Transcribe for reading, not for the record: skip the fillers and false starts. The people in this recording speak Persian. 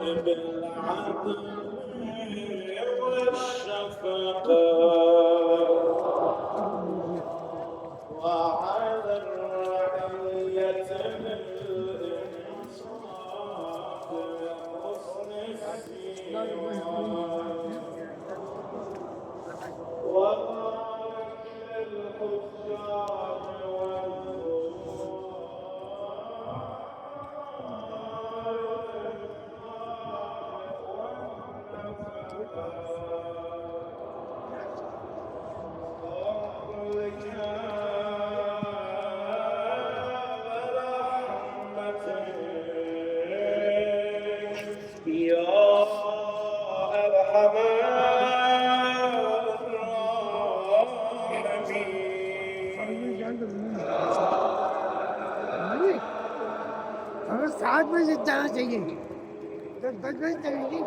بالعدل والشفقة وعلى الرعية الإنصاف بحسن السيرة وقال للحجاج يا أرحم الراحمين हमें साथ में जाना चाहिए जब बच में चाहिए